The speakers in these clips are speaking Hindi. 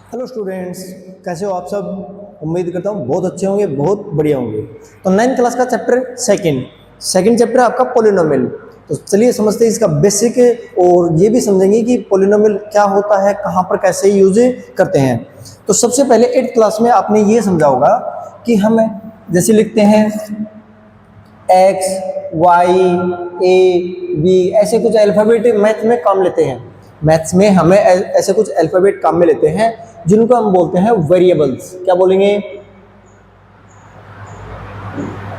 हेलो स्टूडेंट्स, कैसे हो आप सब। उम्मीद करता हूँ बहुत अच्छे होंगे, बहुत बढ़िया होंगे। तो 9th क्लास का चैप्टर सेकंड चैप्टर आपका पोलिनोमियल। तो चलिए समझते हैं इसका बेसिक, और ये भी समझेंगे कि पोलिनोमियल क्या होता है, कहाँ पर कैसे यूज करते हैं। तो सबसे पहले 8th क्लास में आपने ये समझा होगा कि हम जैसे लिखते हैं एक्स वाई ए बी, ऐसे कुछ अल्फ़ाबेट मैथ में काम लेते हैं। मैथ्स में हमें ऐसे कुछ अल्फ़ाबेट काम में लेते हैं जिनको हम बोलते हैं वेरिएबल्स। क्या बोलेंगे?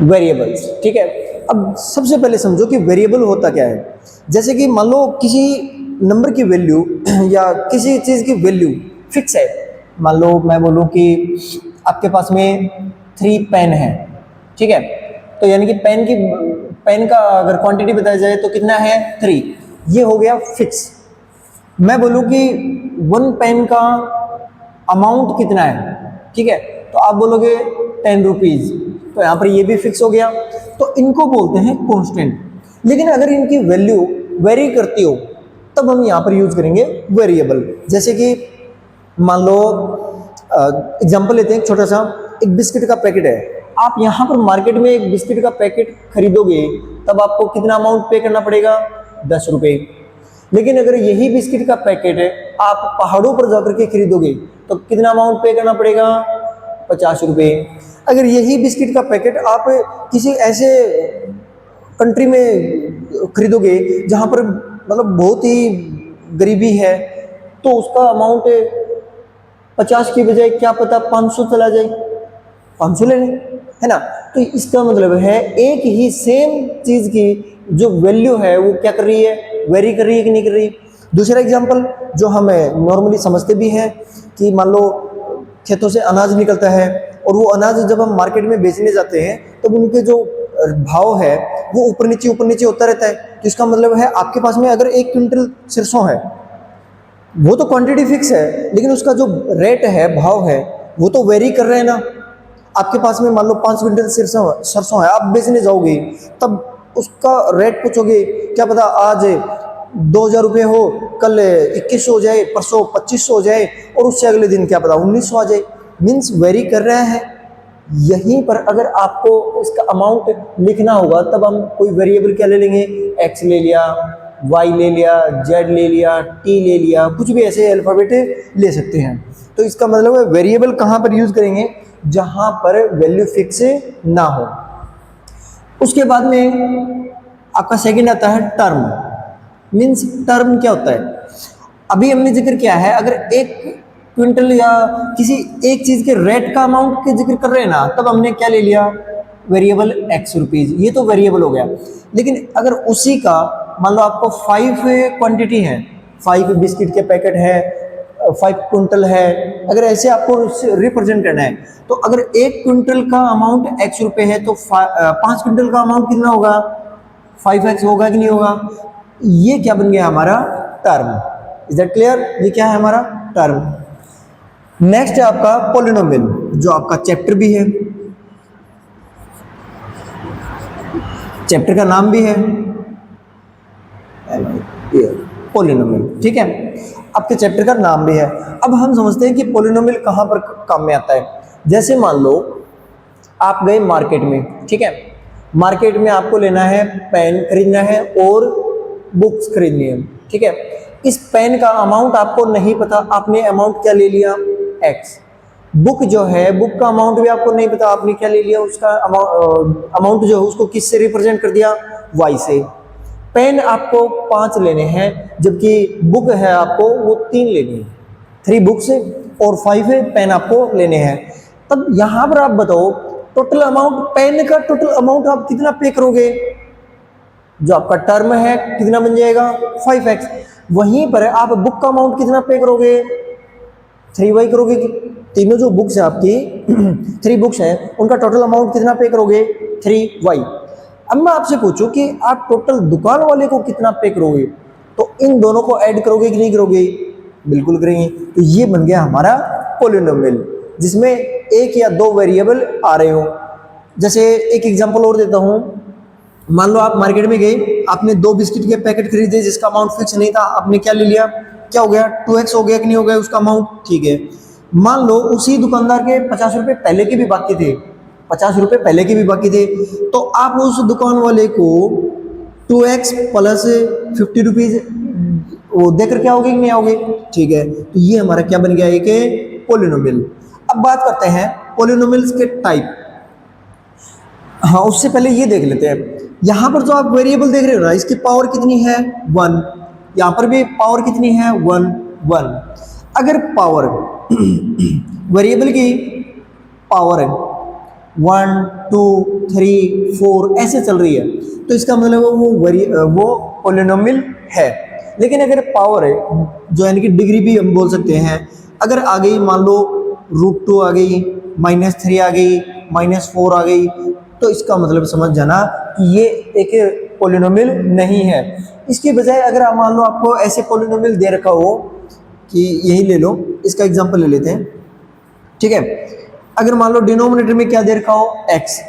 वेरिएबल्स। ठीक है। अब सबसे पहले समझो कि वेरिएबल होता क्या है। जैसे कि मान लो किसी नंबर की वैल्यू या किसी चीज़ की वैल्यू फिक्स है। मान लो मैं बोलूँ कि आपके पास में 3 पेन है। ठीक है। तो यानी कि पेन का अगर क्वांटिटी बताया जाए तो कितना है? 3। ये हो गया फिक्स। मैं बोलूँ कि 1 पेन का अमाउंट कितना है। ठीक है। तो आप बोलोगे 10 रुपीज़, तो यहाँ पर ये भी फिक्स हो गया। तो इनको बोलते हैं कांस्टेंट। लेकिन अगर इनकी वैल्यू वेरी करती हो तब हम यहाँ पर यूज करेंगे वेरिएबल। जैसे कि मान लो एग्जांपल लेते हैं, एक छोटा सा एक बिस्किट का पैकेट है। आप यहाँ पर मार्केट में एक बिस्किट का पैकेट खरीदोगे तब आपको कितना अमाउंट पे करना पड़ेगा? 10 रुपये। लेकिन अगर यही बिस्किट का पैकेट है आप पहाड़ों पर जाकर के खरीदोगे तो कितना अमाउंट पे करना पड़ेगा? 50 रुपये। अगर यही बिस्किट का पैकेट आप किसी ऐसे कंट्री में खरीदोगे जहाँ पर मतलब बहुत ही गरीबी है तो उसका अमाउंट 50 की बजाय क्या पता 500 चला जाए, 500 ले लें, है ना। तो इसका मतलब है एक ही सेम चीज की जो वैल्यू है वो क्या कर रही है? वेरी कर रही है कि नहीं कर रही। दूसरा एग्जांपल जो हमें नॉर्मली समझते भी हैं कि मान लो खेतों से अनाज निकलता है और वो अनाज जब हम मार्केट में बेचने जाते हैं तब उनके जो भाव है वो ऊपर नीचे होता रहता है। तो इसका मतलब है आपके पास में अगर 1 क्विंटल सरसों है, वो तो क्वांटिटी फिक्स है, लेकिन उसका जो रेट है, भाव है, वो तो वेरी कर रहे हैं ना। आपके पास में मान लो 5 क्विंटल सरसों है, आप बेचने जाओगे तब उसका रेट पूछोगे, क्या पता आज 2000 रुपये हो, कल 2100 हो जाए, परसों 2500 हो जाए और उससे अगले दिन क्या पता 1900 आ जाए। मीन्स वेरी कर रहा है। यहीं पर अगर आपको इसका अमाउंट लिखना होगा तब हम कोई वेरिएबल क्या ले लेंगे? एक्स ले लिया, वाई ले लिया, जेड ले लिया, टी ले लिया, कुछ भी ऐसे अल्फाबेट ले सकते हैं। तो इसका मतलब है वेरिएबल कहाँ पर यूज करेंगे? जहां पर वैल्यू फिक्स ना हो। उसके बाद में आपका सेकंड आता है टर्म। मीन्स टर्म क्या होता है? अभी हमने जिक्र किया है अगर 1 क्विंटल या किसी एक चीज के रेट का अमाउंट के जिक्र कर रहे हैं ना, तब हमने क्या ले लिया? Variable x rupees. ये तो वेरिएबल हो गया। लेकिन अगर उसी का मान लो आपको 5 क्वांटिटी है, 5 बिस्किट के पैकेट है, 5 क्विंटल है, अगर ऐसे आपको रिप्रेजेंट करना है तो अगर 1 क्विंटल का अमाउंट एक्स रुपए है तो 5 क्विंटल का अमाउंट कितना होगा? 5x होगा कि नहीं होगा? ये क्या बन गया हमारा? टर्म। Is that clear? ये क्या है हमारा? टर्म। नेक्स्ट है आपका पोलिनोमियल, जो आपका चैप्टर भी है, चैप्टर का नाम भी है पोलिनोमियल। ठीक है, आपके चैप्टर का नाम भी है। अब हम समझते हैं कि पोलिनोमियल कहाँ पर काम में आता है। जैसे मान लो आप गए मार्केट में। ठीक है, मार्केट में आपको लेना है, पेन खरीदना है और बुक्स खरीदनी है। ठीक है, इस पेन का अमाउंट आपको नहीं पता, आपने अमाउंट क्या ले लिया? एक्स। बुक जो है, बुक का अमाउंट भी आपको नहीं पता, आपने क्या ले लिया? उसका अमाउंट जो है उसको किससे रिप्रेजेंट कर दिया? वाई से। पेन आपको 5 लेने हैं जबकि बुक है आपको वो 3 लेनी है। 3 बुक्स और 5 पेन आपको लेने हैं। तब यहां पर आप बताओ टोटल अमाउंट, पेन का टोटल अमाउंट आप कितना पे करोगे? जो आपका टर्म है कितना बन जाएगा? 5x। वहीं पर आप बुक का अमाउंट कितना पे करोगे? 3y करोगे। तीनों जो बुक्स है आपकी 3 बुक्स हैं, उनका टोटल अमाउंट कितना पे करोगे? 3y। अब मैं आपसे पूछूं कि आप टोटल दुकान वाले को कितना पे करोगे, तो इन दोनों को ऐड करोगे कि नहीं करोगे? बिल्कुल करेंगे। तो ये बन गया हमारा पोलिनोमियल, जिसमें 1 या 2 वेरिएबल आ रहे हो। जैसे एक एग्जांपल और देता हूं। मान लो आप मार्केट में गए, आपने 2 बिस्किट के पैकेट खरीदे जिसका अमाउंट फिक्स नहीं था, आपने क्या ले लिया? क्या हो गया? 2x हो गया कि नहीं हो गया उसका अमाउंट? ठीक है। मान लो उसी दुकानदार के 50 रुपये पहले के भी बाकी थे, 50 रुपये पहले के भी बाकी थे, तो आप उस दुकान वाले को 2x प्लस 50 रुपीज़ वो देकर क्या आओगे कि नहीं आओगे? ठीक है, तो ये हमारा क्या बन गया, एक पोलिनोमियल। अब बात करते हैं पोलिनोमियल्स के टाइप। हाँ, उससे पहले ये देख लेते हैं, यहाँ पर जो आप वेरिएबल देख रहे हो ना, इसकी पावर कितनी है? 1। यहाँ पर भी पावर कितनी है? 1 1। अगर पावर वेरिएबल की पावर 1 2 3 4 ऐसे चल रही है, तो इसका मतलब वो पोलिनोमियल है। लेकिन अगर पावर है जो यानी कि डिग्री भी हम बोल सकते हैं, अगर आ गई मान लो √2 आ गई, -3 आ गई, -4 आ गई, तो इसका मतलब समझ जाना कि ये एक पोलिनोमियल नहीं है। इसकी बजाय अगर आप मान लो आपको ऐसे पोलिनोमियल दे रखा हो कि यही ले लो, इसका एग्जांपल ले लेते हैं, ठीक है। अगर मान लो डिनोमिनेटर में क्या दे रखा हो? x,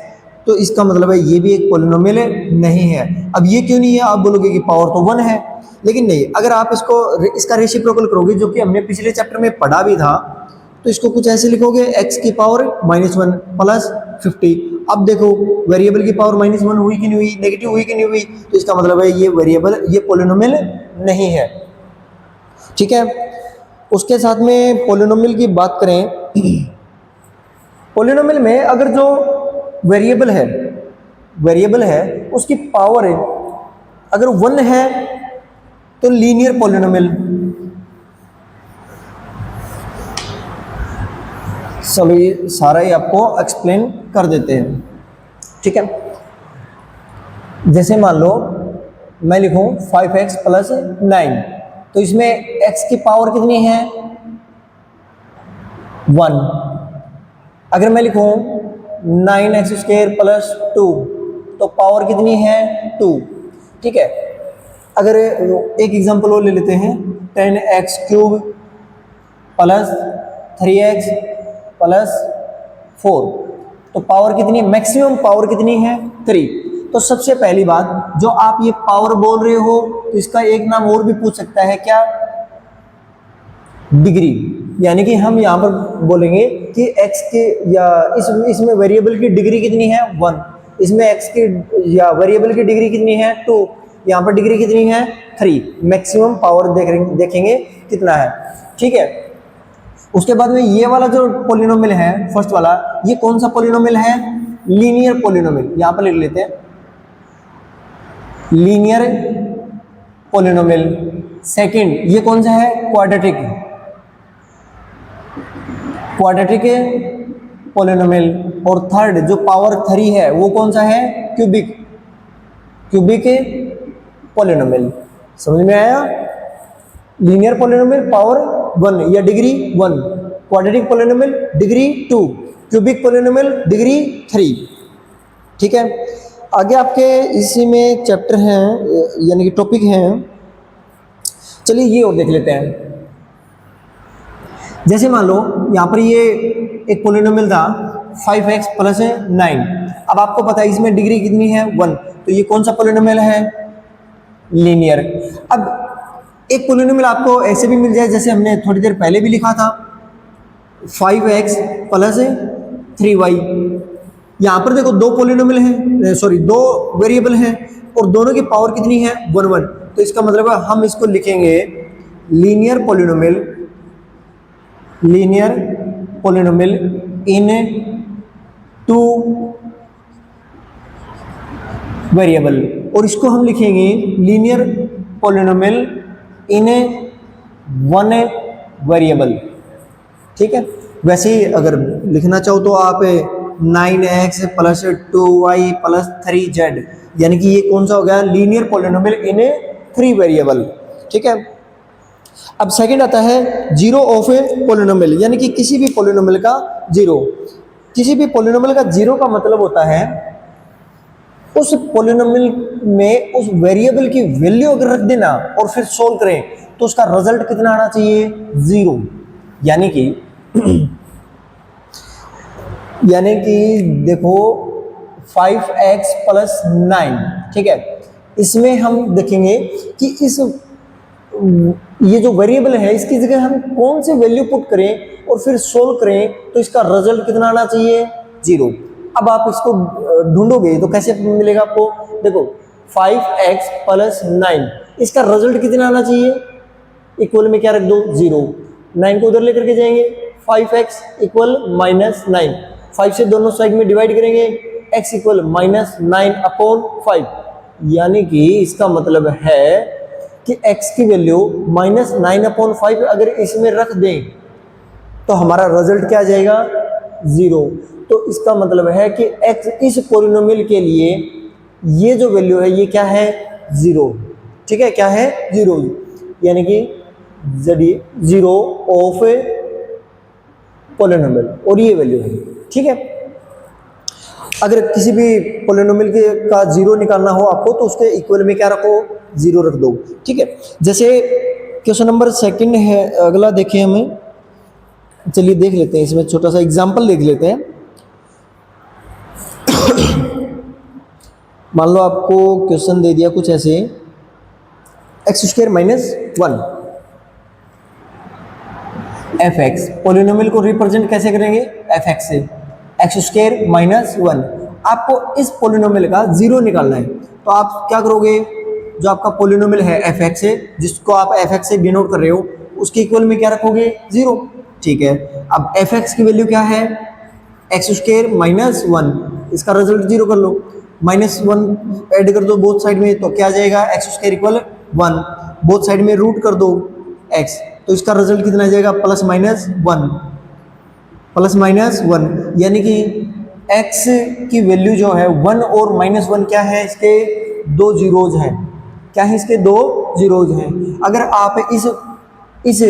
तो इसका मतलब है ये भी एक पोलिनोमियल नहीं है। अब ये क्यों नहीं है? आप बोलोगे कि पावर तो 1 है, लेकिन नहीं, अगर आप इसका रेसिप्रोकल करोगे, जो कि हमने पिछले चैप्टर में पढ़ा भी था, तो इसको कुछ ऐसे लिखोगे, x की पावर -1 प्लस 50। अब देखो वेरिएबल की पावर -1 हुई कि नहीं हुई, नेगेटिव हुई कि नहीं हुई, तो इसका मतलब है ये पोलिनोमियल नहीं है, ठीक है। उसके साथ में पोलिनोमियल की बात करें, पोलिनोमियल में अगर जो वेरिएबल है उसकी पावर अगर 1 है तो लीनियर पोलिनोमियल। चलो ये सारा ही आपको एक्सप्लेन कर देते हैं, ठीक है। जैसे मान लो मैं लिखूं 5x प्लस 9, तो इसमें x की पावर कितनी है? 1। अगर मैं लिखूं 9x² प्लस 2, तो पावर कितनी है? 2, ठीक है। अगर एक एग्जांपल और ले लेते हैं, 10x³ प्लस 3x प्लस 4, तो पावर कितनी, मैक्सिमम पावर कितनी है? 3। तो सबसे पहली बात, जो आप ये पावर बोल रहे हो, तो इसका एक नाम और भी पूछ सकता है, क्या? डिग्री। यानी कि हम यहाँ पर बोलेंगे कि x के या इसमें वेरिएबल की डिग्री कितनी है? 1। इसमें x की या वेरिएबल की डिग्री कितनी है? 2। यहाँ पर डिग्री कितनी है? 3। मैक्सिमम पावर देखेंगे कितना है, ठीक है। उसके बाद में ये वाला जो पोलिनोमियल है, फर्स्ट वाला, ये कौन सा पोलिनोमियल है? Linear polynomial. यहाँ पर लिख लेते हैं लीनियर पोलिनोमियल। सेकंड, ये कौन सा है? Quadratic polynomial. और थर्ड जो पावर 3 है वो कौन सा है? Cubic polynomial. समझ में आया? लीनियर पोलिनोमियल पावर 1 या degree 1, quadratic polynomial degree 2, cubic polynomial degree 3, ठीक है। आगे आपके इसी में चैप्टर हैं, यानी कि टॉपिक हैं, चलिए ये और देख लेते हैं। जैसे मान लो यहाँ पर ये एक पोलिनोमियल था 5x प्लस 9। अब आपको पता है इसमें डिग्री कितनी है? 1। तो ये कौन सा पोलिनोमियल है? लीनियर। अब एक पोलिनोमियल आपको ऐसे भी मिल जाए, जैसे हमने थोड़ी देर पहले भी लिखा था, 5x प्लस 3y। यहाँ पर देखो दो पोलिनोमियल हैं, दो वेरिएबल हैं, और दोनों की पावर कितनी है? 1 1। तो इसका मतलब है हम इसको लिखेंगे लीनियर पोलिनोमियल इन 2 वेरिएबल, और इसको हम लिखेंगे लीनियर पोलिनोमियल इन 1 वेरिएबल, ठीक है। वैसे ही अगर लिखना चाहो तो आप 9x plus 2y plus 3z, यानी कि ये कौन सा हो गया? लीनियर पोलिनोमियल इन 3 वेरिएबल, ठीक है। अब सेकंड आता है जीरो ऑफ ए पोलिनोमियल, यानी कि किसी भी पोलिनोमियल का जीरो। किसी भी पोलिनोमियल का जीरो का मतलब होता है उस पोलिनोमियल में उस वेरिएबल की वैल्यू अगर रख देना और फिर सोल्व करें, तो उसका रिजल्ट कितना आना चाहिए? 0। यानी कि देखो 5x प्लस 9, ठीक है। इसमें हम देखेंगे कि इस ये जो वेरिएबल है इसकी जगह हम कौन से वैल्यू पुट करें और फिर सोल्व करें तो इसका रिजल्ट कितना आना चाहिए, 0। अब आप इसको ढूंढोगे तो कैसे मिलेगा आपको, देखो 5x प्लस 9, इसका रिजल्ट कितना आना चाहिए, इक्वल में क्या रख दो, 0। 9 को उधर लेकर के जाएंगे, 5x इक्वल माइनस 9, 5 से दोनों साइड में डिवाइड करेंगे, x इक्वल माइनस 9/5, यानी कि इसका मतलब है कि x की वैल्यू माइनस 9/5 अगर इसमें रख दें तो हमारा रिजल्ट क्या आ जाएगा, 0। तो इसका मतलब है कि x इस पॉलिनोमियल के लिए ये जो वैल्यू है ये क्या है, 0। ठीक है, क्या है, 0, यानी कि जीरो ऑफ पॉलिनोमियल, और ये वैल्यू है। ठीक है, अगर किसी भी पॉलिनोमियल के का 0 निकालना हो आपको तो उसके इक्वल में क्या रखो, 0 रख दो। ठीक है, जैसे क्वेश्चन नंबर 2 है, अगला देखें हमें, चलिए देख लेते हैं, इसमें छोटा सा एग्जांपल देख लेते हैं। मान लो आपको क्वेश्चन दे दिया कुछ ऐसे, x² माइनस 1 f(x), पॉलिनोमियल को रिप्रेजेंट कैसे करेंगे, f(x) से, x² माइनस 1। आपको इस पॉलिनोमियल का 0 निकालना है, तो आप क्या करोगे, जो आपका पॉलिनोमियल है f(x) है, जिसको आप f(x) से डिनोट कर रहे हो, उसके इक्वल में क्या रखोगे, 0। ठीक है, अब f(x) की वैल्यू क्या है, x² माइनस 1, इसका रिजल्ट 0 कर लो, -1 ऐड कर दो बोथ साइड में, तो क्या आ जाएगा, x² इक्वल 1, बोथ साइड में रूट कर दो x, तो इसका रिजल्ट कितना आ जाएगा, +-1, +-1, यानी कि x की वैल्यू जो है 1 और -1 क्या है, इसके 2 जीरोज हैं, क्या है, इसके 2 जीरोज हैं। अगर आप इस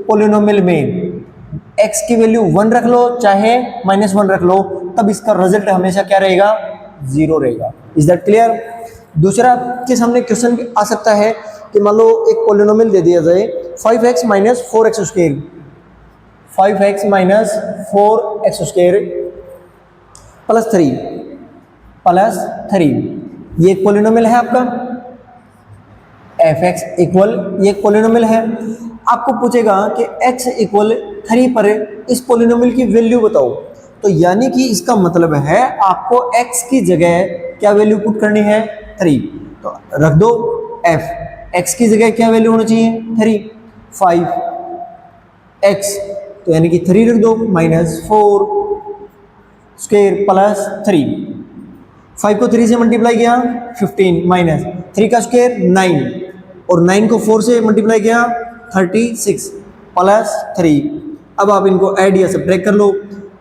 पॉलिनोमियल में x की वैल्यू 1 रख लो चाहे -1 रख लो, तब इसका रिजल्ट हमेशा क्या रहेगा, 0 रहेगा। Is that clear. दूसरा आपके सामने क्वेश्चन आ सकता है कि मान लो एक पॉलिनोमियल दे दिया जाए 5x minus 4x², 5x minus 4x² +3, ये एक पॉलिनोमियल है आपका, f(x) इक्वल, ये एक पॉलिनोमियल है। आपको पूछेगा कि x इक्वल 3 पर इस पॉलिनोमियल की वैल्यू बताओ, तो यानी कि इसका मतलब है आपको x की जगह क्या वैल्यू पुट करनी है, 3, तो रख दो f, x की जगह क्या वैल्यू होनी चाहिए, 3, 5x, तो यानी कि 3 रख दो, -4 स्क्वायर +3, 5 को 3 से मल्टीप्लाई किया 15, माइनस 3 का स्क्वायर 9, और 9 को 4 से मल्टीप्लाई किया 36 +3। अब आप इनको ऐड या सब्ट्रैक्ट कर लो,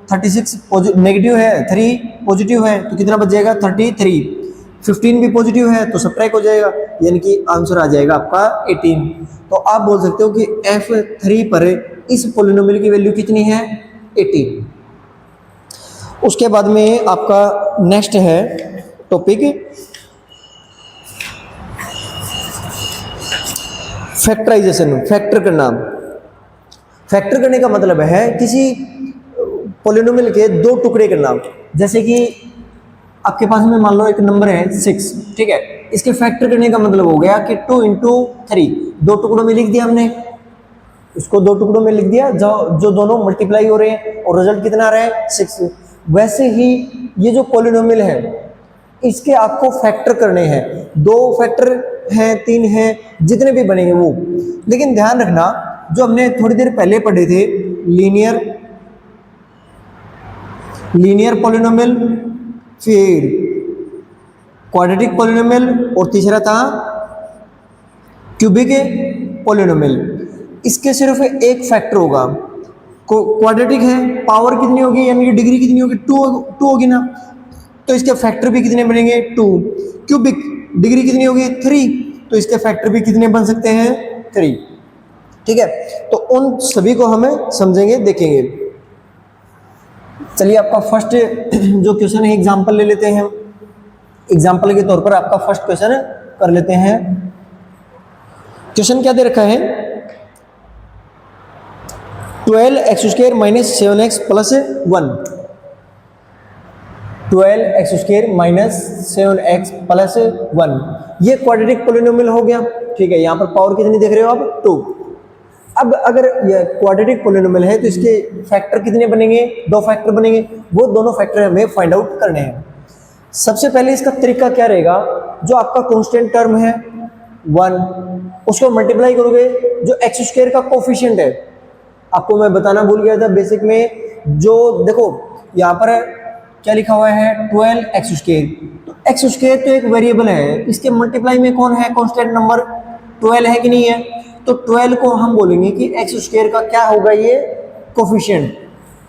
36 नेगेटिव है, 3 पॉजिटिव है, तो कितना बच जाएगा, 33, 15 भी पॉजिटिव है तो सब्ट्रैक्ट हो जाएगा, यानी कि आंसर आ जाएगा आपका 18। तो आप बोल सकते हो कि f(3) पर इस पॉलिनोमियल की वैल्यू कितनी है, 18। उसके बाद में आपका नेक्स्ट है टॉपिक फैक्टराइजेशन, फैक्टर करना। फैक्टर करने का मतलब है किसी पॉलिनोमियल के 2 टुकड़े करना। जैसे कि आपके पास में मान लो एक नंबर है 6, ठीक है, इसके फैक्टर करने का मतलब हो गया कि 2 × 3, 2 टुकड़ों में लिख दिया हमने, इसको 2 टुकड़ों में लिख दिया जो दोनों मल्टीप्लाई हो रहे हैं और रिजल्ट कितना आ रहा है, 6। वैसे ही ये जो पॉलिनोमियल है इसके आपको फैक्टर करने हैं, 2 फैक्टर हैं, 3 हैं, जितने भी बनेंगे वो। लेकिन ध्यान रखना, जो हमने थोड़ी देर पहले पढ़े थे, लीनियर पॉलिनोमियल, फिर क्वाड्रेटिक पॉलिनोमियल, और तीसरा था क्यूबिक पॉलिनोमियल। इसके सिर्फ एक फैक्टर होगा, क्वाड्रेटिक है, पावर कितनी होगी यानी कि डिग्री कितनी होगी, 2 होगी ना, तो इसके फैक्टर भी कितने बनेंगे, 2। क्यूबिक डिग्री कितनी होगी, 3, तो इसके फैक्टर भी कितने बन सकते हैं, 3। ठीक है, तो उन सभी को हमें समझेंगे, देखेंगे। चलिए आपका फर्स्ट जो क्वेश्चन है एग्जांपल ले लेते हैं। एग्जांपल के तौर पर आपका फर्स्ट क्वेश्चन कर लेते हैं। क्वेश्चन क्या दे रखा है, 12x² minus 7x plus 1, 12x² minus 7x plus 1, ये क्वाड्रेटिक पॉलिनोमियल हो गया। ठीक है, यहाँ पर पावर कितनी देख रहे हो आप, 2। अब अगर ये क्वाड्रेटिक पोलिनोमियल है तो इसके फैक्टर कितने बनेंगे, 2 फैक्टर बनेंगे। वो दोनों फैक्टर हमें फाइंड आउट करने हैं। सबसे पहले इसका तरीका क्या रहेगा, जो आपका कांस्टेंट टर्म है 1, उसको मल्टीप्लाई करोगे जो एक्स स्क्वायर का कोफिशिएंट है। आपको मैं बताना भूल गया था बेसिक में, जो देखो यहाँ पर क्या लिखा हुआ है 12x स्क्वायर। तो एक्स स्क्वायर तो एक वेरिएबल है, इसके मल्टीप्लाई में कौन है कांस्टेंट नंबर, 12 है कि नहीं है। तो 12 को हम बोलेंगे कि एक्स स्क्वायर का क्या होगा, ये कोफिशिएंट।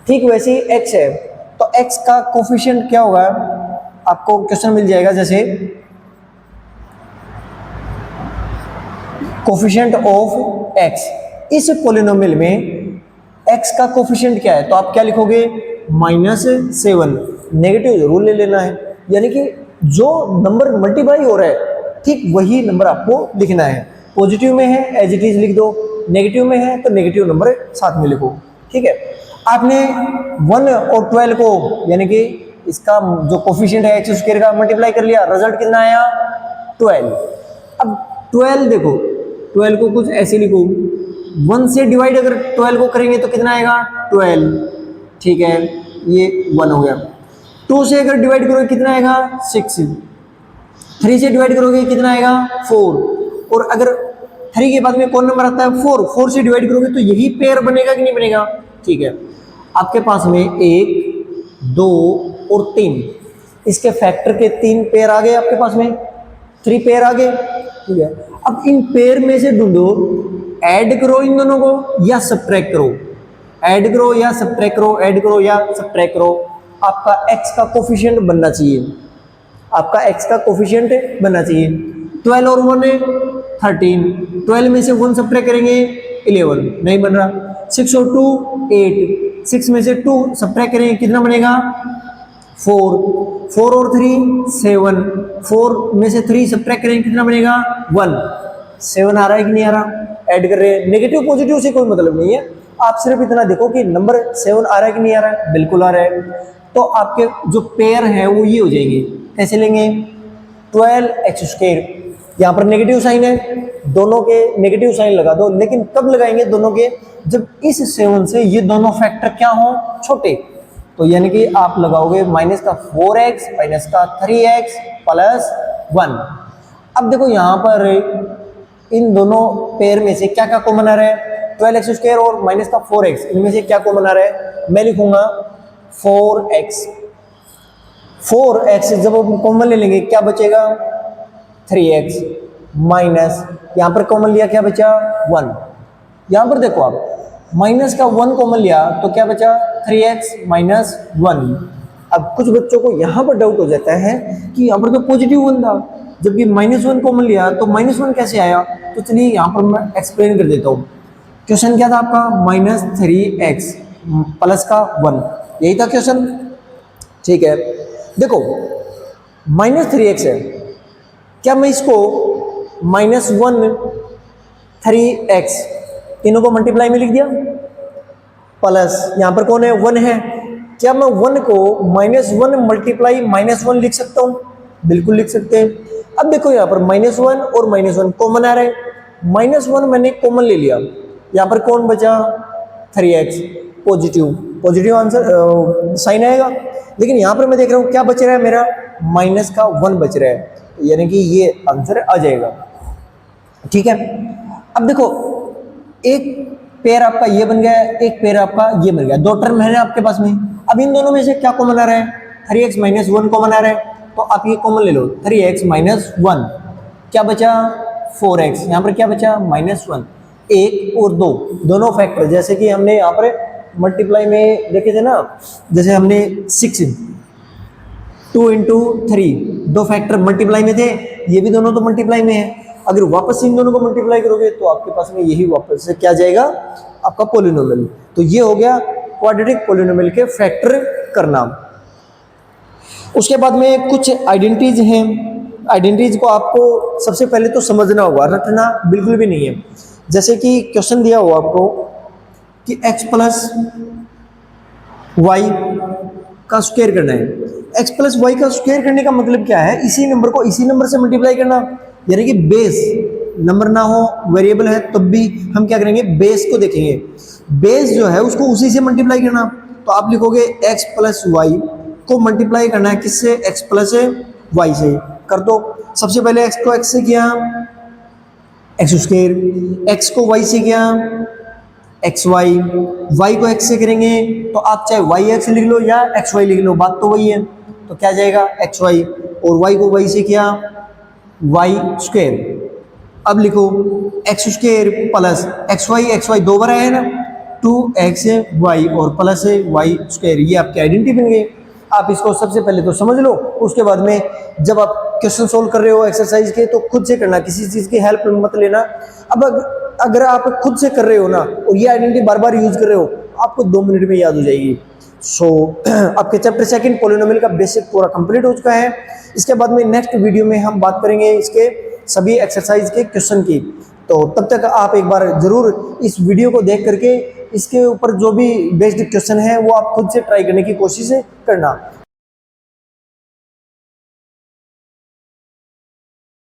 ठीक वैसे ही x है, तो x का कोफिशिएंट क्या होगा, आपको क्वेश्चन मिल जाएगा जैसे कोफिशिएंट ऑफ x। इस पोलिनोमियल में x का कोफिशिएंट क्या है, तो आप क्या लिखोगे -7। नेगेटिव जरूर ले लेना है, यानी कि जो नंबर मल्टीप्लाई हो रहा है ठीक वही नंबर आपको लिखना है। पॉजिटिव में है एज इट इज लिख दो, नेगेटिव में है तो नेगेटिव नंबर साथ में लिखो। ठीक है, आपने 1 और 12 को यानी कि इसका जो कोफिशिएंट है एक्स स्क्वायर का मल्टीप्लाई कर लिया, रिजल्ट कितना आया 12। अब 12 देखो, 12 को कुछ ऐसे लिखो, 1 से डिवाइड अगर 12 को करेंगे तो कितना आएगा 12। ठीक है, ये 1 हो गया। 2 से अगर डिवाइड करोगे कितना आएगा 6। 3 से डिवाइड करोगे कितना आएगा 4। और अगर 3 के बाद में कौन नंबर आता है 4, 4 से डिवाइड करोगे तो यही पेयर बनेगा कि नहीं बनेगा। ठीक है, आपके पास में 1, 2 और 3, इसके फैक्टर के 3 पेयर आ गए आपके पास में, 3 पेयर आ गए। ठीक है, अब इन पेयर में से ढूंढो, ऐड करो इन दोनों को या सब्ट्रैक्ट करो, ऐड करो या सब्ट्रैक्ट करो, ऐड करो या सब्ट्रैक्ट करो। आपका x का कोफिशिएंट बनना चाहिए, आपका x का कोफिशिएंट बनना चाहिए। 12 और 1 है 13, 12 में से 1 सब्ट्रैक्ट करेंगे 11, नहीं बन रहा। 6 और 2 8, 6 में से 2 सब्ट्रैक्ट करेंगे कितना बनेगा 4, 4 और 3 7, 4 में से 3 सब्ट्रैक्ट करेंगे कितना बनेगा 1। 7 आ रहा है कि नहीं आ रहा, ऐड कर रहे हैं। नेगेटिव पॉजिटिव से कोई मतलब नहीं है, आप सिर्फ इतना देखो कि नंबर 7 आ रहा है कि नहीं आ रहा है, बिल्कुल आ रहा है। तो आपके जो पेयर है वो ये हो जाएंगे, कैसे लेंगे 12x स्क्वायर, यहाँ पर नेगेटिव साइन है, दोनों के नेगेटिव साइन लगा दो। लेकिन कब लगाएंगे दोनों के, जब इस 7 से ये दोनों फैक्टर क्या हो छोटे, तो यानी कि आप लगाओगे माइनस का 4x माइनस का 3x प्लस 1। अब देखो यहाँ पर इन दोनों पेयर में से क्या क्या कॉमन आ रहा है, 12x स्क्वायर और माइनस का 4x, इनमें से क्या कॉमन आ रहा है, मैं लिखूंगा 4x। 4x जब हम कॉमन ले लेंगे क्या बचेगा 3x माइनस, यहाँ पर कॉमन लिया क्या बचा 1। यहाँ पर देखो आप माइनस का 1 कॉमन लिया तो क्या बचा 3x माइनस 1। अब कुछ बच्चों को यहाँ पर डाउट हो जाता है कि यहाँ पर तो पॉजिटिव 1 था, जबकि -1 कॉमन लिया तो -1 कैसे आया। तो चलिए यहाँ पर मैं एक्सप्लेन कर देता हूँ। क्वेश्चन क्या था आपका -3x प्लस का 1, यही था क्वेश्चन। ठीक है, देखो -3x है, क्या मैं इसको -1 3x तीनों को मल्टीप्लाई में लिख दिया, प्लस यहाँ पर कौन है 1 है, क्या मैं 1 को -1 मल्टीप्लाई -1 लिख सकता हूँ, बिल्कुल लिख सकते हैं। अब देखो यहाँ पर -1 और -1 कॉमन आ रहे हैं, -1 मैंने कॉमन ले लिया, यहाँ पर कौन बचा 3x, positive, positive answer sine आएगा। लेकिन यहाँ पर मैं देख रहा हूँ क्या बच रहा है मेरा -1 बच रहा है, यानी कि ये आंसर आ जाएगा। ठीक है, अब देखो एक पेयर आपका ये बन गया है, एक पेयर आपका ये बन गया, 2 टर्म है ना आपके पास में। अब इन दोनों में से क्या कॉमन आ रहा है 3x माइनस 1 कॉमन आ रहा है, तो आप ये कॉमन ले लो 3x माइनस 1, क्या बचा 4x, यहाँ पर क्या बचा -1। 1 और 2 दोनों फैक्टर जैसे कि हमने यहाँ पर मल्टीप्लाई में देखे थे ना, जैसे हमने 6 2 इंटू 3 दो फैक्टर मल्टीप्लाई में थे, ये भी दोनों तो मल्टीप्लाई में है। अगर वापस इन दोनों को मल्टीप्लाई करोगे तो आपके पास में यही वापस से क्या जाएगा आपका पोलिनोमियल। तो ये हो गया क्वाड्रेटिक पोलिनोमियल के फैक्टर करना। उसके बाद में कुछ आइडेंटिटीज हैं, आइडेंटिटीज को आपको सबसे पहले तो समझना होगा, रटना बिल्कुल भी नहीं है। जैसे कि क्वेश्चन दिया हुआ आपको कि x प्लस वाई का स्क्वायर करना है। x प्लस वाई का स्क्वायर करने का मतलब क्या है, इसी नंबर को इसी नंबर से मल्टीप्लाई करना, यानी कि बेस नंबर ना हो, वेरिएबल है, तब भी हम क्या करेंगे, बेस को देखेंगे। बेस जो है उसको उसी से मल्टीप्लाई करना। तो आप लिखोगे x प्लस वाई को मल्टीप्लाई करना है किससे, x प्लस वाई से। कर दो। सबसे पहले x को x से किया, एक्स स्क्वायर, x को y से किया, एक्स वाई, वाई को x से करेंगे तो आप चाहे वाई एक्स लिख लो या एक्स वाई लिख लो, बात तो वही है। तो क्या जाएगा, एक्स वाई, और y को y से किया, वाई स्क्वायर। अब लिखो X square plus X Y दो बार आया ना, 2x वाई और प्लस वाई स्क्वायर, ये आपके आइडेंटिटी बन गए। आप इसको सबसे पहले तो समझ लो, उसके बाद में जब आप क्वेश्चन सोल्व कर रहे हो एक्सरसाइज के तो खुद से करना, किसी चीज़ की हेल्प मत लेना। अब अगर आप खुद से कर रहे हो ना और ये आइडेंटिटी बार बार यूज कर रहे हो, आपको 2 मिनट में याद हो जाएगी। आपके चैप्टर सेकंड पॉलिनोमियल का बेसिक पूरा कंप्लीट हो चुका है। इसके बाद में नेक्स्ट वीडियो में हम बात करेंगे इसके सभी एक्सरसाइज के क्वेश्चन की। तो तब तक आप एक बार जरूर इस वीडियो को देख करके इसके ऊपर जो भी बेस्ड क्वेश्चन है वो आप खुद से ट्राई करने की कोशिश करना।